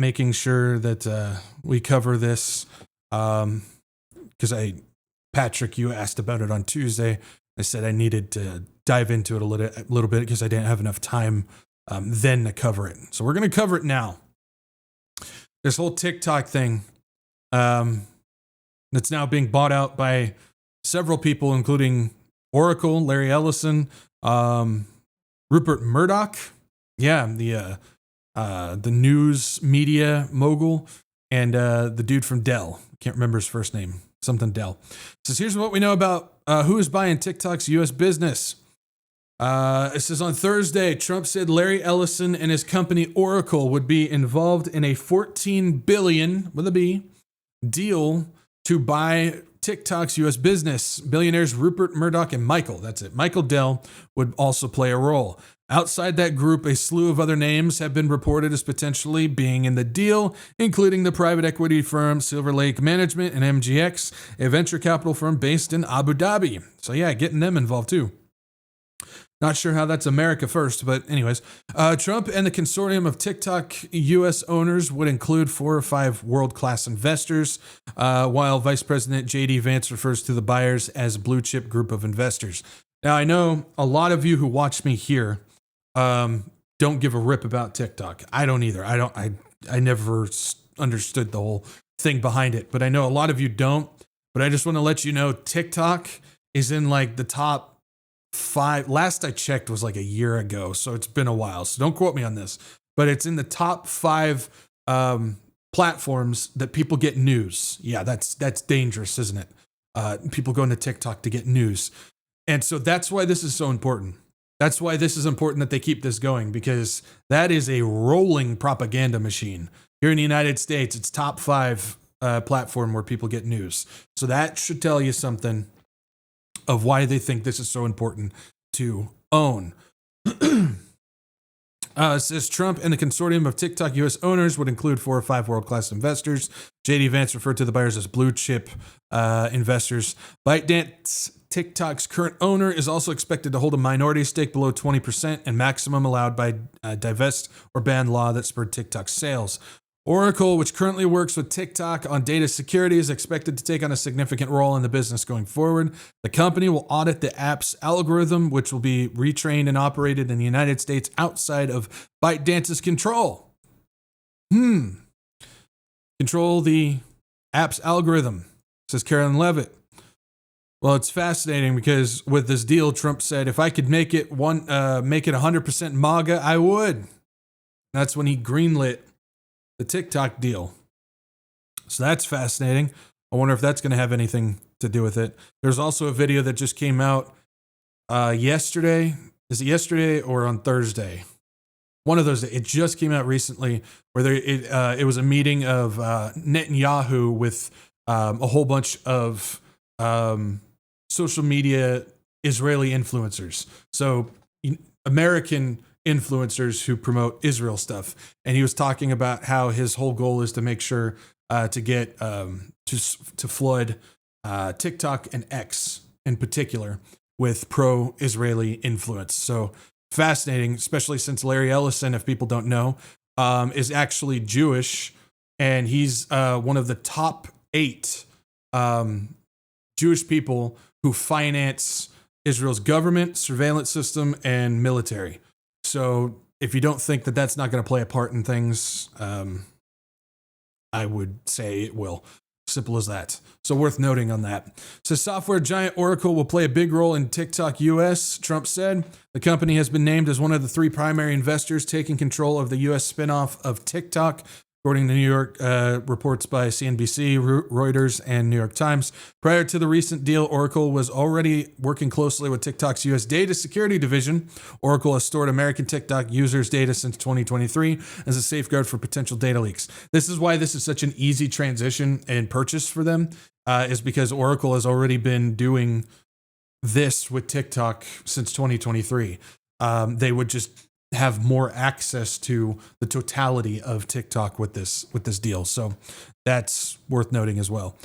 making sure that we cover this because Patrick, you asked about it on Tuesday. I said I needed to dive into it a little bit because I didn't have enough time then to cover it. So we're going to cover it now. This whole TikTok thing that's now being bought out by several people, including Oracle, Larry Ellison, Rupert Murdoch, the news media mogul, and the dude from Dell. Can't remember his first name. Something Dell. Says, here's what we know about who is buying TikTok's U.S. business. It says on Thursday, Trump said Larry Ellison and his company Oracle would be involved in a $14 billion, with a B, deal to buy TikTok's U.S. business. Billionaires Rupert Murdoch and Michael Dell would also play a role. Outside that group, a slew of other names have been reported as potentially being in the deal, including the private equity firm Silver Lake Management and MGX, a venture capital firm based in Abu Dhabi. So yeah, getting them involved too. Not sure how that's America first, but anyways. Trump and the consortium of TikTok U.S. owners would include 4 or 5 world-class investors, while Vice President J.D. Vance refers to the buyers as a blue-chip group of investors. Now, I know a lot of you who watch me here don't give a rip about TikTok. I don't either. I never understood the whole thing behind it, but I know a lot of you don't. But I just want to let you know TikTok is in like the top 5. Last I checked was like a year ago, so it's been a while. So don't quote me on this, but it's in the top 5 platforms that people get news. Yeah, that's dangerous, isn't it? People go into TikTok to get news. And so that's why this is so important. That's why this is important that they keep this going, because that is a rolling propaganda machine. Here in the United States, it's top 5 platform where people get news. So that should tell you something of why they think this is so important to own. It says Trump and the consortium of TikTok U.S. owners would include 4 or 5 world-class investors. J.D. Vance referred to the buyers as blue-chip investors. ByteDance, TikTok's current owner, is also expected to hold a minority stake below 20% and maximum allowed by divest or ban law that spurred TikTok's sales. Oracle, which currently works with TikTok on data security, is expected to take on a significant role in the business going forward. The company will audit the app's algorithm, which will be retrained and operated in the United States outside of ByteDance's control. Control the app's algorithm, says Carolyn Levitt. Well, it's fascinating because with this deal, Trump said, if I could make it 100% MAGA, I would. That's when he greenlit the TikTok deal. So that's fascinating. I wonder if that's going to have anything to do with it. There's also a video that just came out yesterday. Is it yesterday or on Thursday? One of those days. It just came out recently where it was a meeting of Netanyahu with a whole bunch of social media Israeli influencers. So American influencers who promote Israel stuff. And he was talking about how his whole goal is to make sure to get to flood TikTok and X in particular with pro-Israeli influence. So fascinating, especially since Larry Ellison, if people don't know, is actually Jewish, and he's one of the top 8 Jewish people who finance Israel's government, surveillance system, and military. So if you don't think that that's not going to play a part in things, I would say it will. Simple as that. So worth noting on that. So software giant Oracle will play a big role in TikTok US, Trump said. The company has been named as one of the 3 primary investors taking control of the US spinoff of TikTok, according to New York reports by CNBC, Reuters, and New York Times. Prior to the recent deal, Oracle was already working closely with TikTok's U.S. data security division. Oracle has stored American TikTok users' data since 2023 as a safeguard for potential data leaks. This is why this is such an easy transition and purchase for them, is because Oracle has already been doing this with TikTok since 2023. They would just have more access to the totality of TikTok with this deal. So that's worth noting as well.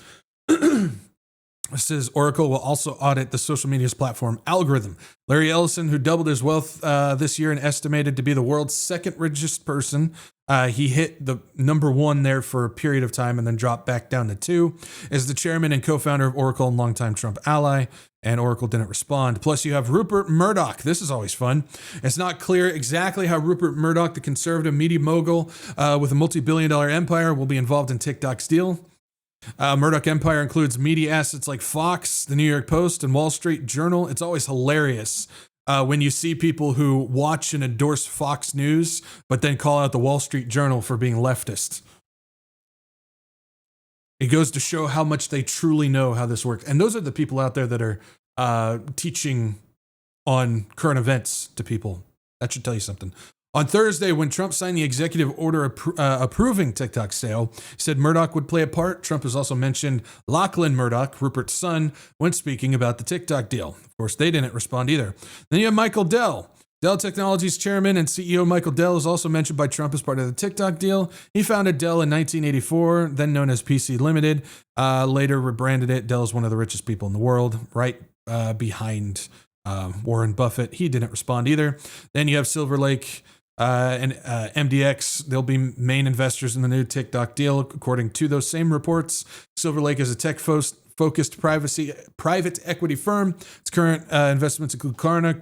It says Oracle will also audit the social media's platform algorithm. Larry Ellison, who doubled his wealth this year and estimated to be the world's 2nd richest person, He hit the number 1 there for a period of time and then dropped back down to 2. Is the chairman and co-founder of Oracle and longtime Trump ally, and Oracle didn't respond. Plus, you have Rupert Murdoch. This is always fun. It's not clear exactly how Rupert Murdoch, the conservative media mogul with a multi-billion-dollar empire, will be involved in TikTok's deal. Murdoch Empire includes media assets like Fox, the New York Post, and Wall Street Journal. It's always hilarious when you see people who watch and endorse Fox News, but then call out the Wall Street Journal for being leftist. It goes to show how much they truly know how this works. And those are the people out there that are teaching on current events to people. That should tell you something. On Thursday, when Trump signed the executive order approving TikTok's sale, he said Murdoch would play a part. Trump has also mentioned Lachlan Murdoch, Rupert's son, when speaking about the TikTok deal. Of course, they didn't respond either. Then you have Michael Dell. Dell Technologies chairman and CEO Michael Dell is also mentioned by Trump as part of the TikTok deal. He founded Dell in 1984, then known as PC Limited, later rebranded it. Dell is one of the richest people in the world, right behind Warren Buffett. He didn't respond either. Then you have Silver Lake and MDX. They'll be main investors in the new TikTok deal, according to those same reports. Silver Lake is a tech-focused private equity firm. Its current investments include Carta,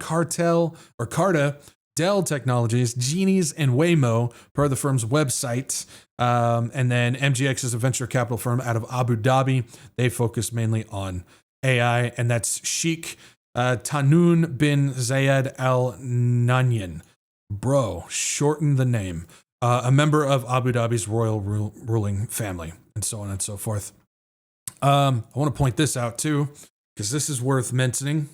Dell Technologies, Genies, and Waymo, per the firm's website. And then MGX is a venture capital firm out of Abu Dhabi. They focus mainly on AI, and that's Sheikh Tanoon bin Zayed Al Nahyan. Bro, shorten the name. A member of Abu Dhabi's royal ruling family, and so on and so forth. I want to point this out too, because this is worth mentioning.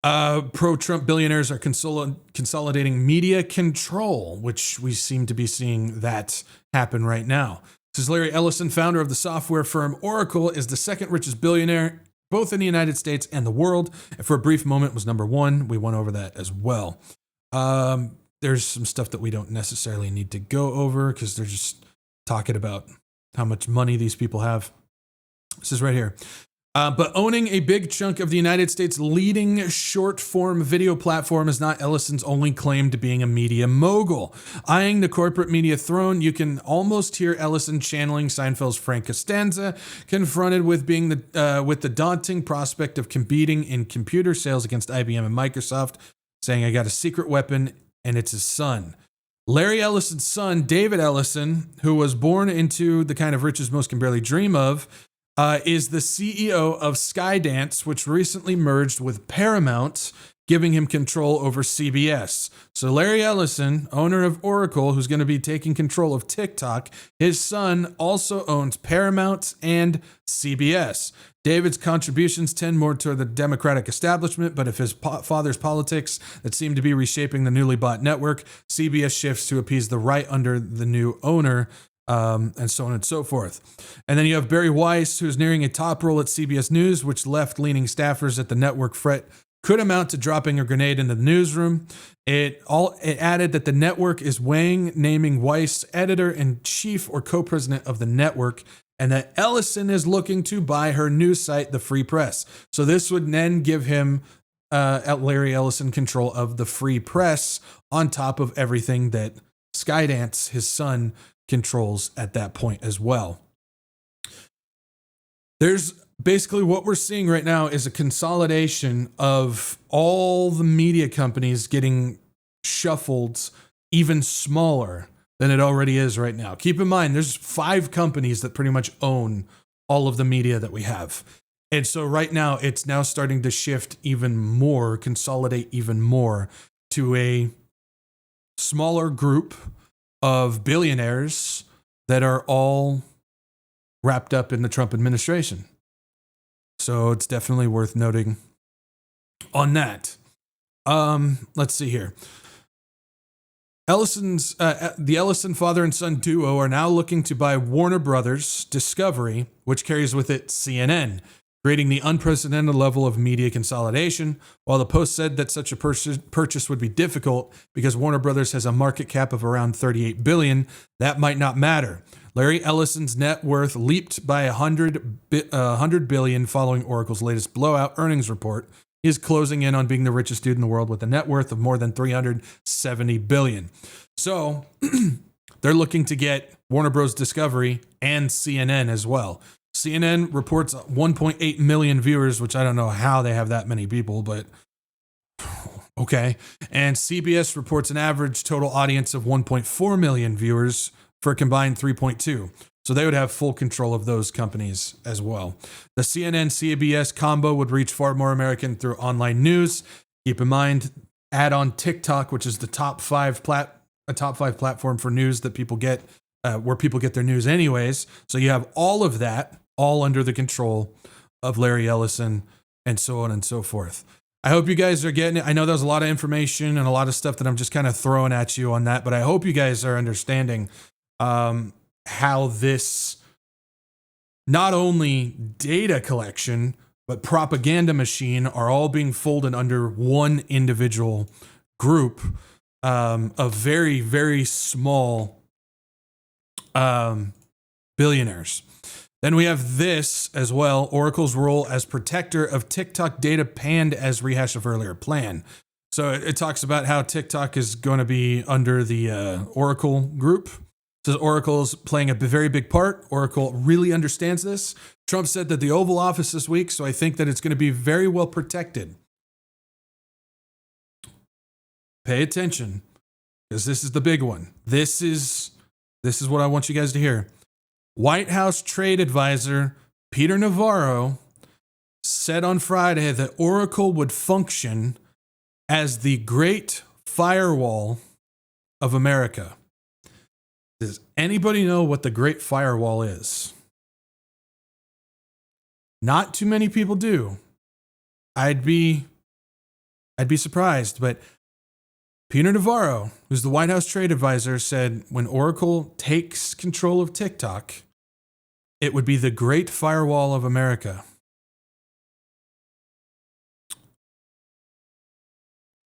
Pro-Trump billionaires are consolidating media control, which we seem to be seeing that happen right now. This is Larry Ellison, founder of the software firm Oracle, is the second richest billionaire both in the United States and the world, and for a brief moment was number 1. We went over that as well. There's some stuff that we don't necessarily need to go over because they're just talking about how much money these people have. This is right here. But owning a big chunk of the United States' leading short-form video platform is not Ellison's only claim to being a media mogul. Eyeing the corporate media throne, you can almost hear Ellison channeling Seinfeld's Frank Costanza, confronted with with the daunting prospect of competing in computer sales against IBM and Microsoft, saying, "I got a secret weapon, and it's his son." Larry Ellison's son, David Ellison, who was born into the kind of riches most can barely dream of, is the CEO of Skydance, which recently merged with Paramount, giving him control over CBS. So Larry Ellison, owner of Oracle, who's going to be taking control of TikTok, his son also owns Paramount and CBS. David's contributions tend more toward the Democratic establishment, but if his father's politics that seem to be reshaping the newly bought network, CBS shifts to appease the right under the new owner, and so on and so forth. And then you have Barry Weiss, who's nearing a top role at CBS News, which left-leaning staffers at the network fret could amount to dropping a grenade into the newsroom. It added that the network is weighing naming Weiss editor-in-chief or co-president of the network, and that Ellison is looking to buy her news site, The Free Press. So this would then give him, Larry Ellison, control of the Free Press on top of everything that Skydance, his son, controls at that point as well. There's basically what we're seeing right now is a consolidation of all the media companies getting shuffled even smaller than it already is right now. Keep in mind, there's 5 companies that pretty much own all of the media that we have. And so right now, it's now starting to shift even more, consolidate even more to a smaller group of billionaires that are all wrapped up in the Trump administration. So it's definitely worth noting on that. Let's see here. The Ellison father and son duo are now looking to buy Warner Brothers Discovery, which carries with it CNN, creating the unprecedented level of media consolidation. While the Post said that such a purchase would be difficult because Warner Brothers has a market cap of around $38 billion, that might not matter. Larry Ellison's net worth leaped by $100 billion following Oracle's latest blowout earnings report. He He's closing in on being the richest dude in the world with a net worth of more than $370 billion. So they're looking to get Warner Bros. Discovery and CNN as well. CNN reports 1.8 million viewers, which I don't know how they have that many people, but okay. And CBS reports an average total audience of 1.4 million viewers for a combined 3.2. So they would have full control of those companies as well. The CNN-CBS combo would reach far more American through online news. Keep in mind, add on TikTok, which is the top five platform for news that people get, where people get their news anyways. So you have all of that, all under the control of Larry Ellison and so on and so forth. I hope you guys are getting it. I know there's a lot of information and a lot of stuff that I'm just kind of throwing at you on that, but I hope you guys are understanding how this not only data collection, but propaganda machine are all being folded under one individual group of very, very small billionaires. Then we have this as well. Oracle's role as protector of TikTok data panned as rehash of earlier plan. So it talks about how TikTok is going to be under the Oracle group. It says Oracle's playing a very big part. Oracle really understands this. Trump said that the Oval Office this week, so I think that it's going to be very well protected. Pay attention, because this is the big one. This is what I want you guys to hear. White House trade advisor Peter Navarro said on Friday that Oracle would function as the great firewall of America. Does anybody know what the great firewall is? Not too many people do. I'd be surprised, but Peter Navarro, who's the White House trade advisor, said when Oracle takes control of TikTok, it would be the great firewall of America.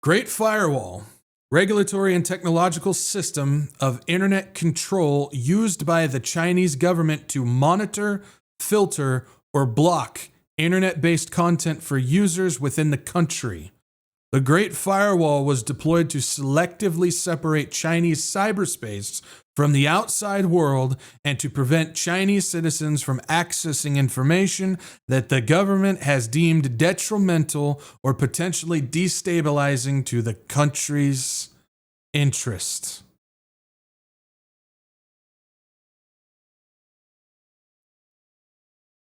Great Firewall, regulatory and technological system of internet control used by the Chinese government to monitor, filter, or block internet-based content for users within the country. The Great Firewall was deployed to selectively separate Chinese cyberspace from the outside world and to prevent Chinese citizens from accessing information that the government has deemed detrimental or potentially destabilizing to the country's interests.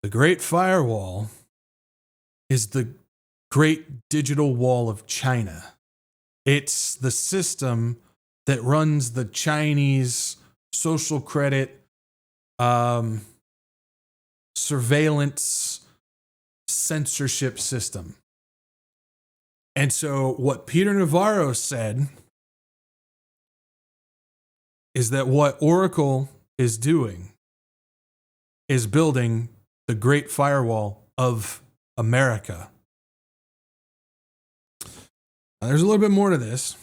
The Great Firewall is the Great Digital Wall of China. It's the system that runs the Chinese social credit, surveillance, censorship system. And so what Peter Navarro said is that what Oracle is doing is building the Great Firewall of America. Now, there's a little bit more to this.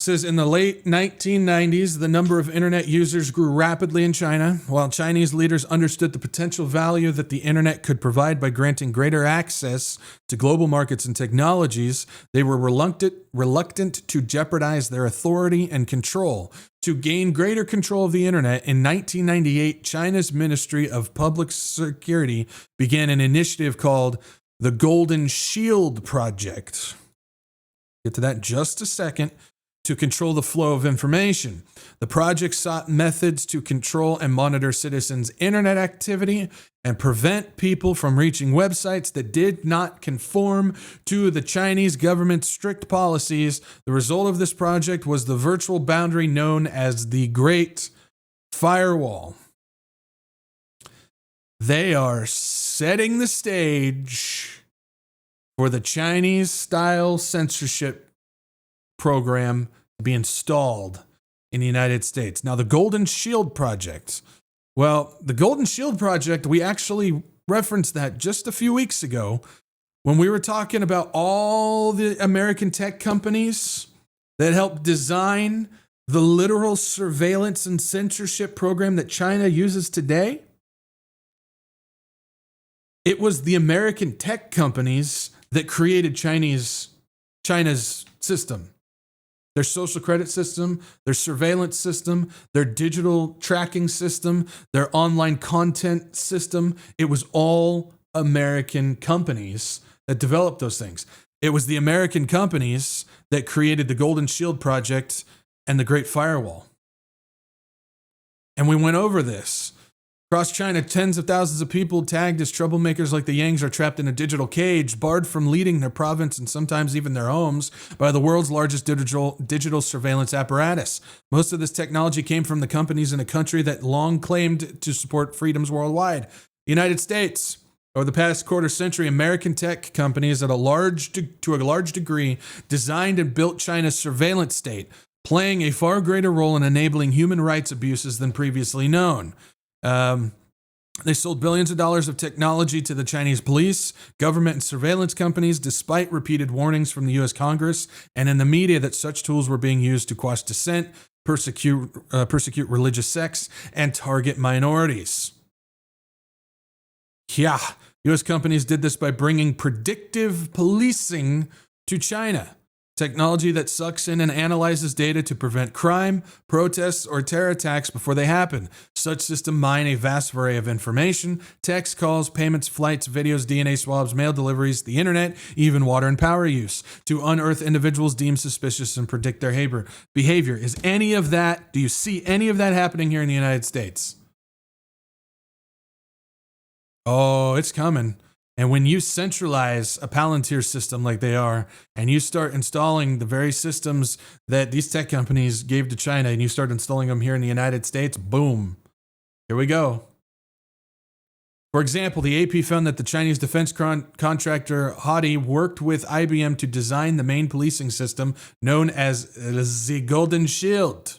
It says in the late 1990s, the number of internet users grew rapidly in China. While Chinese leaders understood the potential value that the internet could provide by granting greater access to global markets and technologies, they were reluctant to jeopardize their authority and control. To gain greater control of the internet, in 1998, China's Ministry of Public Security began an initiative called the Golden Shield Project. Get to that in just a second. To control the flow of information. The project sought methods to control and monitor citizens' internet activity and prevent people from reaching websites that did not conform to the Chinese government's strict policies. The result of this project was the virtual boundary known as the Great Firewall. They are setting the stage for the Chinese-style censorship program to be installed in the United States. Now, the Golden Shield Project. Well, the Golden Shield Project, we actually referenced that just a few weeks ago when we were talking about all the American tech companies that helped design the literal surveillance and censorship program that China uses today. It was the American tech companies that created China's system. Their social credit system, their surveillance system, their digital tracking system, their online content system. It was all American companies that developed those things. It was the American companies that created the Golden Shield Project and the Great Firewall. And we went over this. Across China, tens of thousands of people tagged as troublemakers like the Yangs are trapped in a digital cage, barred from leading their province and sometimes even their homes by the world's largest digital surveillance apparatus. Most of this technology came from the companies in a country that long claimed to support freedoms worldwide. The United States. Over the past quarter century, American tech companies to a large degree designed and built China's surveillance state, playing a far greater role in enabling human rights abuses than previously known. They sold billions of dollars of technology to the Chinese police, government, and surveillance companies, despite repeated warnings from the U.S. Congress and in the media that such tools were being used to quash dissent, persecute religious sects, and target minorities. Yeah, U.S. companies did this by bringing predictive policing to China. Technology that sucks in and analyzes data to prevent crime, protests, or terror attacks before they happen. Such systems mine a vast array of information: text, calls, payments, flights, videos, DNA swabs, mail deliveries, the internet, even water and power use, to unearth individuals deemed suspicious and predict their behavior. Do you see any of that happening here in the United States? Oh, it's coming. And when you centralize a Palantir system like they are, and you start installing the very systems that these tech companies gave to China, and you start installing them here in the United States, boom, here we go. For example, the AP found that the Chinese defense contractor Hadi worked with IBM to design the main policing system known as the Golden Shield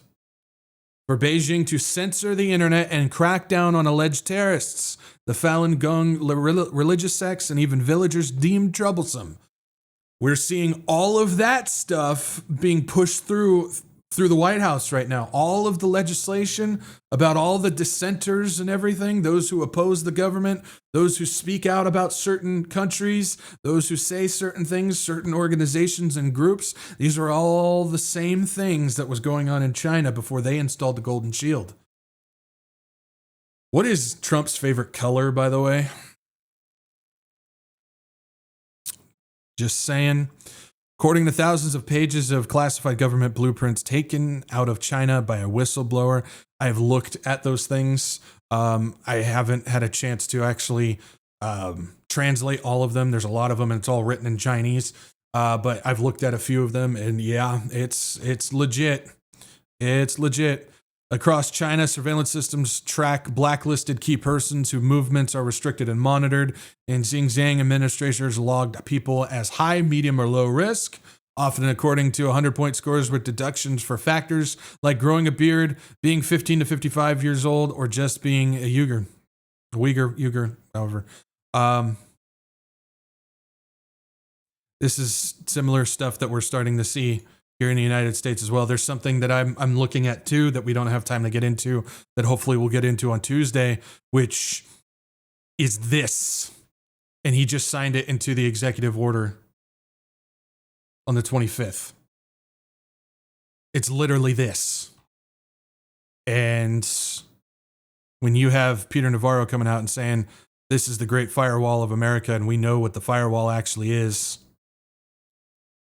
for Beijing to censor the internet and crack down on alleged terrorists the Falun Gong religious sects, and even villagers deemed troublesome. We're seeing all of that stuff being pushed through the White House right now. All of the legislation about all the dissenters and everything, those who oppose the government, those who speak out about certain countries, those who say certain things, certain organizations and groups. These are all the same things that was going on in China before they installed the Golden Shield. What is Trump's favorite color, by the way? Just saying. According to thousands of pages of classified government blueprints taken out of China by a whistleblower, I've looked at those things. I haven't had a chance to actually translate all of them. There's a lot of them, and it's all written in Chinese. But I've looked at a few of them, and yeah, it's legit. It's legit. Across China, surveillance systems track blacklisted key persons whose movements are restricted and monitored. In Xinjiang, administrators logged people as high, medium, or low risk, often according to 100-point scores with deductions for factors like growing a beard, being 15 to 55 years old, or just being a Uyghur, however. This is similar stuff that we're starting to see here in the United States as well. There's something that I'm looking at too that we don't have time to get into, that hopefully we'll get into on Tuesday, which is this. And he just signed it into the executive order on the 25th. It's literally this. And when you have Peter Navarro coming out and saying, this is the Great Firewall of America, and we know what the firewall actually is.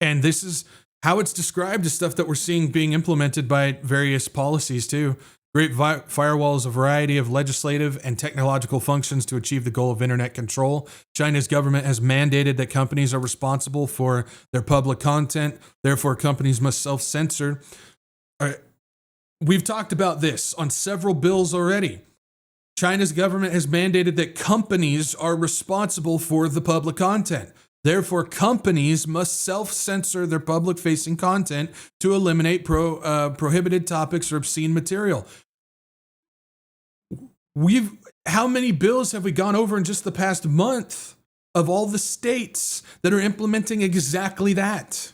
And this is how it's described as stuff that we're seeing being implemented by various policies too. Great Firewall is a variety of legislative and technological functions to achieve the goal of internet control. China's government has mandated that companies are responsible for their public content. Therefore, companies must self-censor. We've talked about this on several bills already. China's government has mandated that companies are responsible for the public content. Therefore, companies must self-censor their public-facing content to eliminate prohibited topics or obscene material. How many bills have we gone over in just the past month of all the states that are implementing exactly that?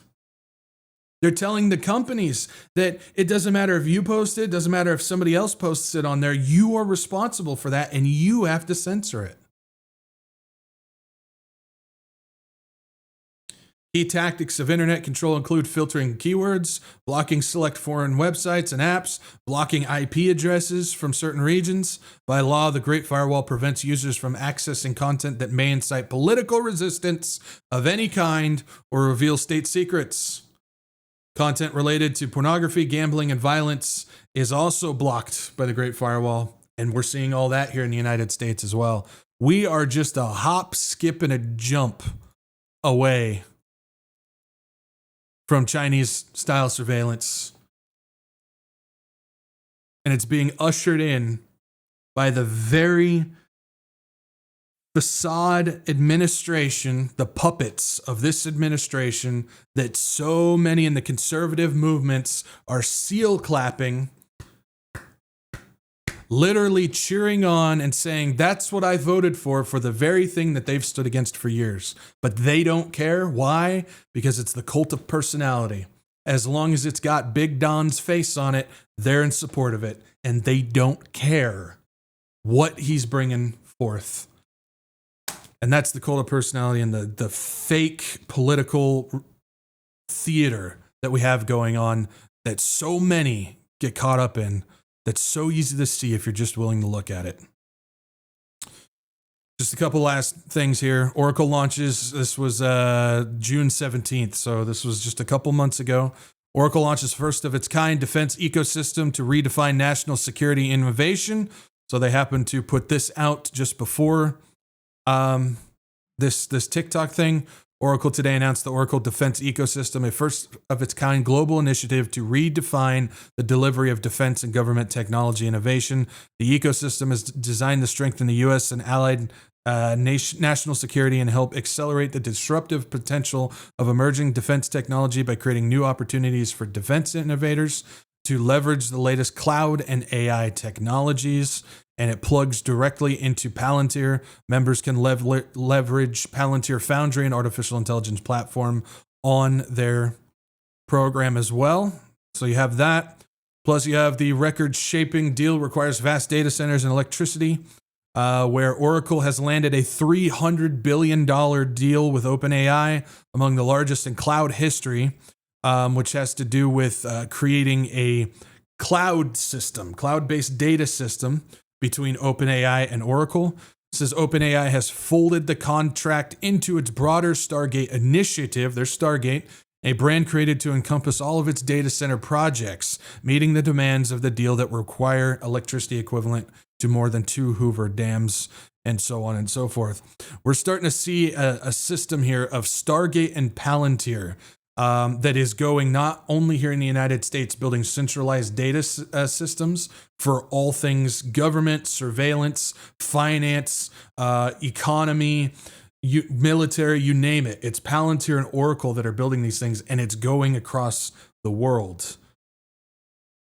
They're telling the companies that it doesn't matter if you post it, doesn't matter if somebody else posts it on there, you are responsible for that and you have to censor it. Key tactics of internet control include filtering keywords, blocking select foreign websites and apps, blocking IP addresses from certain regions. By law, the Great Firewall prevents users from accessing content that may incite political resistance of any kind or reveal state secrets. Content related to pornography, gambling, and violence is also blocked by the Great Firewall, and we're seeing all that here in the United States as well. We are just a hop, skip, and a jump away from Chinese-style surveillance. And it's being ushered in by the very facade administration, the puppets of this administration that so many in the conservative movements are seal clapping, literally cheering on and saying, that's what I voted for the very thing that they've stood against for years. But they don't care. Why? Because it's the cult of personality. As long as it's got Big Don's face on it, they're in support of it. And they don't care what he's bringing forth. And that's the cult of personality and the fake political theater that we have going on that so many get caught up in. That's so easy to see if you're just willing to look at it. Just a couple last things here. Oracle launches. This was June 17th, so this was just a couple months ago. Oracle launches first of its kind defense ecosystem to redefine national security innovation. So they happened to put this out just before this TikTok thing. Oracle today announced the Oracle Defense Ecosystem, a first-of-its-kind global initiative to redefine the delivery of defense and government technology innovation. The ecosystem is designed to strengthen the U.S. and allied national security and help accelerate the disruptive potential of emerging defense technology by creating new opportunities for defense innovators to leverage the latest cloud and AI technologies. And it plugs directly into Palantir. Members can leverage Palantir Foundry, an artificial intelligence platform, on their program as well. So you have that. Plus you have the record-shaping deal requires vast data centers and electricity, where Oracle has landed a $300 billion deal with OpenAI, among the largest in cloud history, which has to do with creating a cloud system, cloud-based data system, between OpenAI and Oracle. It says OpenAI has folded the contract into its broader Stargate initiative, their Stargate, a brand created to encompass all of its data center projects, meeting the demands of the deal that require electricity equivalent to more than 2 Hoover dams, and so on and so forth. We're starting to see a system here of Stargate and Palantir that is going not only here in the United States, building centralized data systems for all things government, surveillance, finance, economy, military, you name it. It's Palantir and Oracle that are building these things, and it's going across the world.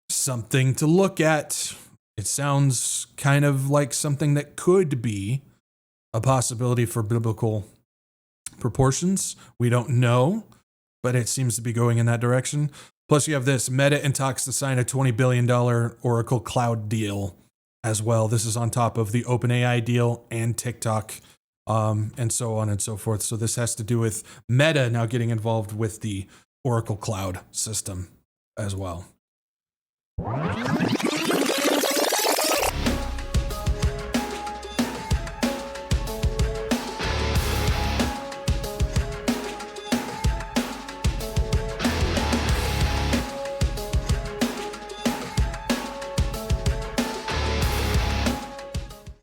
Something to look at. It sounds kind of like something that could be a possibility for biblical proportions. We don't know, but it seems to be going in that direction. Plus, you have this. Meta and talks to sign a $20 billion Oracle Cloud deal as well. This is on top of the OpenAI deal and TikTok, and so on and so forth. So this has to do with Meta now getting involved with the Oracle Cloud system as well.